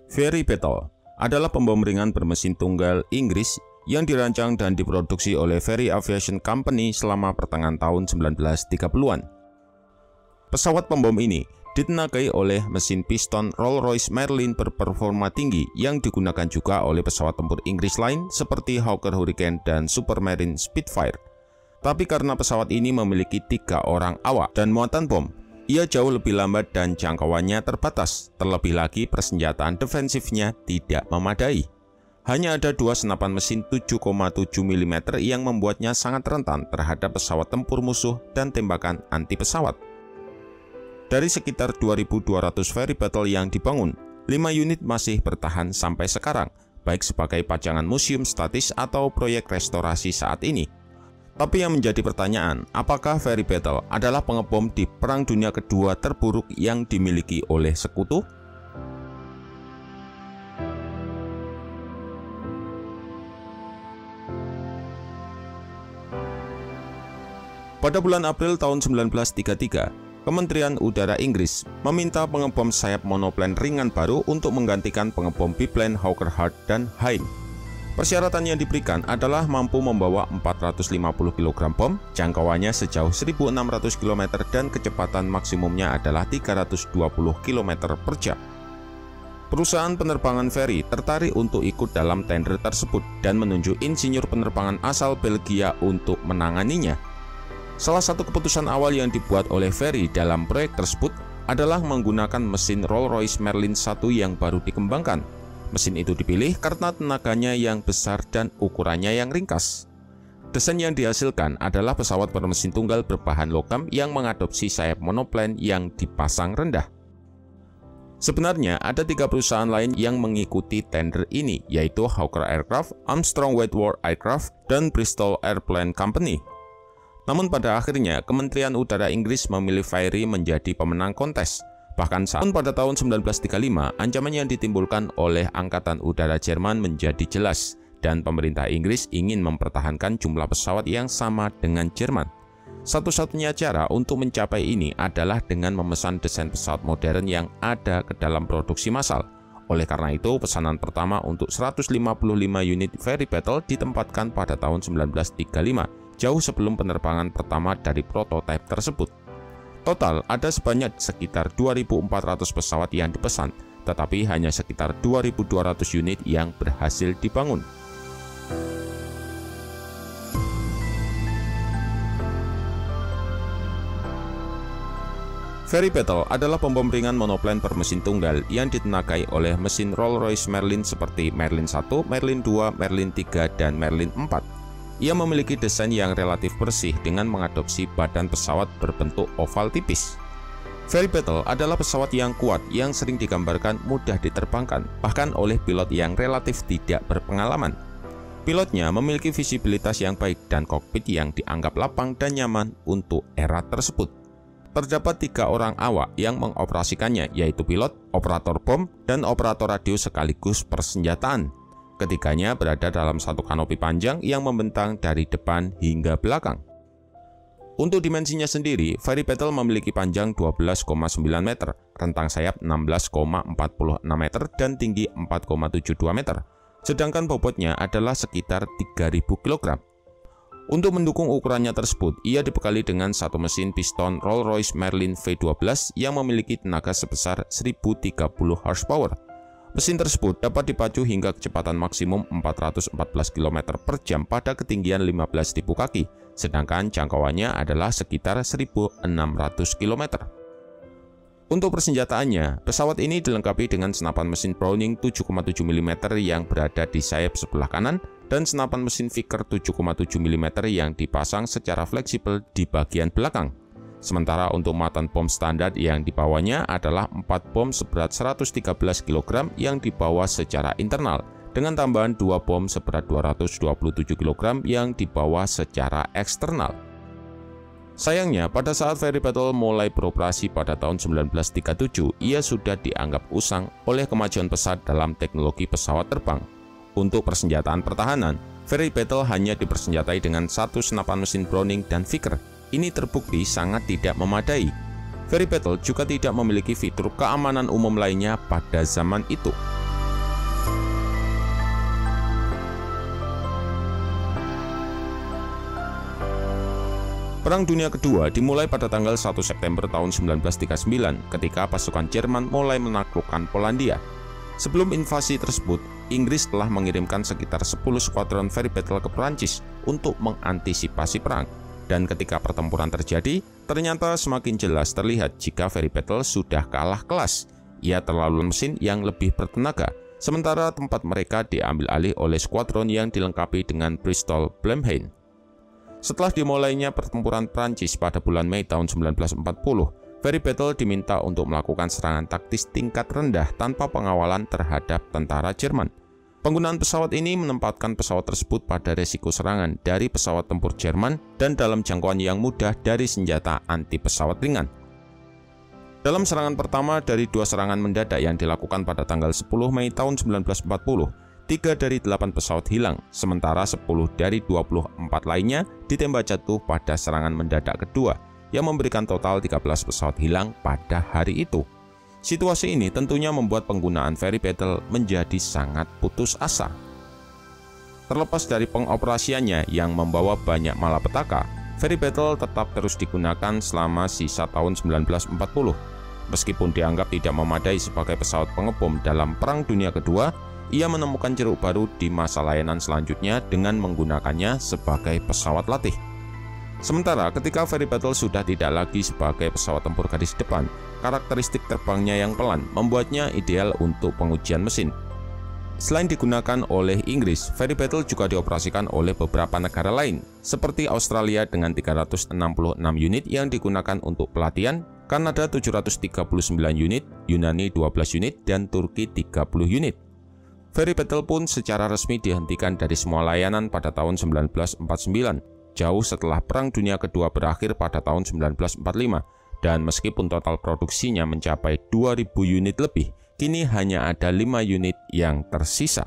Ferry Battle adalah pembom ringan bermesin tunggal Inggris yang dirancang dan diproduksi oleh Ferry Aviation Company selama pertengahan tahun 1930-an. Pesawat pembom ini ditenagai oleh mesin piston Rolls-Royce Merlin berperforma tinggi yang digunakan juga oleh pesawat tempur Inggris lain seperti Hawker Hurricane dan Supermarine Spitfire. Tapi karena pesawat ini memiliki 3 orang awak dan muatan bom, ia jauh lebih lambat dan jangkauannya terbatas, terlebih lagi persenjataan defensifnya tidak memadai. Hanya ada 2 senapan mesin 7,7 mm yang membuatnya sangat rentan terhadap pesawat tempur musuh dan tembakan anti pesawat. Dari sekitar 2.200 Ferry Battle yang dibangun, 5 unit masih bertahan sampai sekarang, baik sebagai pajangan museum statis atau proyek restorasi saat ini. Tapi yang menjadi pertanyaan, apakah Ferry Battle adalah pengebom di Perang Dunia Kedua terburuk yang dimiliki oleh sekutu? Pada bulan April tahun 1933, Kementerian Udara Inggris meminta pengebom sayap monoplan ringan baru untuk menggantikan pengebom biplane Hawker Hart dan Hind. Persyaratan yang diberikan adalah mampu membawa 450 kg bom, jangkauannya sejauh 1.600 km dan kecepatan maksimumnya adalah 320 km per jam. Perusahaan penerbangan Ferry tertarik untuk ikut dalam tender tersebut dan menunjuk insinyur penerbangan asal Belgia untuk menanganinya. Salah satu keputusan awal yang dibuat oleh Ferry dalam proyek tersebut adalah menggunakan mesin Rolls-Royce Merlin 1 yang baru dikembangkan. Mesin itu dipilih karena tenaganya yang besar dan ukurannya yang ringkas. Desain yang dihasilkan adalah pesawat bermesin tunggal berbahan logam yang mengadopsi sayap monoplan yang dipasang rendah. Sebenarnya ada 3 perusahaan lain yang mengikuti tender ini, yaitu Hawker Aircraft, Armstrong Whitworth Aircraft, dan Bristol Airplane Company. Namun pada akhirnya Kementerian Udara Inggris memilih Ferry menjadi pemenang kontes. Bahkan pada tahun 1935, ancaman yang ditimbulkan oleh Angkatan Udara Jerman menjadi jelas, dan pemerintah Inggris ingin mempertahankan jumlah pesawat yang sama dengan Jerman. Satu-satunya cara untuk mencapai ini adalah dengan memesan desain pesawat modern yang ada ke dalam produksi massal. Oleh karena itu, pesanan pertama untuk 155 unit Ferry Battle ditempatkan pada tahun 1935, jauh sebelum penerbangan pertama dari prototipe tersebut. Total ada sekitar 2.400 pesawat yang dipesan, tetapi hanya sekitar 2.200 unit yang berhasil dibangun. Ferry Battle adalah pembom ringan monoplan bermesin tunggal yang ditenagai oleh mesin Rolls-Royce Merlin seperti Merlin 1, Merlin 2, Merlin 3, dan Merlin 4. Ia memiliki desain yang relatif bersih dengan mengadopsi badan pesawat berbentuk oval tipis. Ferry Battle adalah pesawat yang kuat yang sering digambarkan mudah diterbangkan, bahkan oleh pilot yang relatif tidak berpengalaman. Pilotnya memiliki visibilitas yang baik dan kokpit yang dianggap lapang dan nyaman untuk era tersebut. Terdapat 3 orang awak yang mengoperasikannya, yaitu pilot, operator bom, dan operator radio sekaligus persenjataan. Ketiganya berada dalam satu kanopi panjang yang membentang dari depan hingga belakang. Untuk dimensinya sendiri, Ferry Battle memiliki panjang 12,9 meter, rentang sayap 16,46 meter, dan tinggi 4,72 meter. Sedangkan bobotnya adalah sekitar 3.000 kg. Untuk mendukung ukurannya tersebut, ia dibekali dengan satu mesin piston Rolls-Royce Merlin V12 yang memiliki tenaga sebesar 1.030 horsepower. Mesin tersebut dapat dipacu hingga kecepatan maksimum 414 km per jam pada ketinggian 15.000 kaki, sedangkan jangkauannya adalah sekitar 1.600 km. Untuk persenjataannya, pesawat ini dilengkapi dengan senapan mesin Browning 7,7 mm yang berada di sayap sebelah kanan dan senapan mesin Vickers 7,7 mm yang dipasang secara fleksibel di bagian belakang. Sementara untuk muatan bom standar yang dibawanya adalah 4 bom seberat 113 kg yang dibawa secara internal, dengan tambahan 2 bom seberat 227 kg yang dibawa secara eksternal. Sayangnya, pada saat Ferry Battle mulai beroperasi pada tahun 1937, ia sudah dianggap usang oleh kemajuan pesat dalam teknologi pesawat terbang. Untuk persenjataan pertahanan, Ferry Battle hanya dipersenjatai dengan 1 senapan mesin Browning dan Vickers. Ini terbukti sangat tidak memadai. Ferry Battle juga tidak memiliki fitur keamanan umum lainnya pada zaman itu. Perang Dunia Kedua dimulai pada tanggal 1 September tahun 1939 ketika pasukan Jerman mulai menaklukkan Polandia. Sebelum invasi tersebut, Inggris telah mengirimkan sekitar 10 skuadron ferry battle ke Perancis untuk mengantisipasi perang. Dan ketika pertempuran terjadi, ternyata semakin jelas terlihat jika ferry battle sudah kalah kelas. Ia terlalu mesin yang lebih bertenaga, sementara tempat mereka diambil alih oleh skuadron yang dilengkapi dengan Bristol Blenheim. Setelah dimulainya pertempuran Prancis pada bulan Mei tahun 1940, ferry battle diminta untuk melakukan serangan taktis tingkat rendah tanpa pengawalan terhadap tentara Jerman. Penggunaan pesawat ini menempatkan pesawat tersebut pada resiko serangan dari pesawat tempur Jerman dan dalam jangkauan yang mudah dari senjata anti pesawat ringan. Dalam serangan pertama dari 2 serangan mendadak yang dilakukan pada tanggal 10 Mei tahun 1940, 3 dari 8 pesawat hilang, sementara 10 dari 24 lainnya ditembak jatuh pada serangan mendadak kedua, yang memberikan total 13 pesawat hilang pada hari itu. Situasi ini tentunya membuat penggunaan ferry battle menjadi sangat putus asa. Terlepas dari pengoperasiannya yang membawa banyak malapetaka, ferry battle tetap terus digunakan selama sisa tahun 1940. Meskipun dianggap tidak memadai sebagai pesawat pengebom dalam Perang Dunia Kedua, ia menemukan jeruk baru di masa layanan selanjutnya dengan menggunakannya sebagai pesawat latih. Sementara ketika ferry battle sudah tidak lagi sebagai pesawat tempur garis depan, karakteristik terbangnya yang pelan membuatnya ideal untuk pengujian mesin. Selain digunakan oleh Inggris, ferry battle juga dioperasikan oleh beberapa negara lain, seperti Australia dengan 366 unit yang digunakan untuk pelatihan, Kanada 739 unit, Yunani 12 unit, dan Turki 30 unit. Ferry battle pun secara resmi dihentikan dari semua layanan pada tahun 1949, jauh setelah Perang Dunia Kedua berakhir pada tahun 1945, dan meskipun total produksinya mencapai 2000 unit lebih, kini hanya ada 5 unit yang tersisa.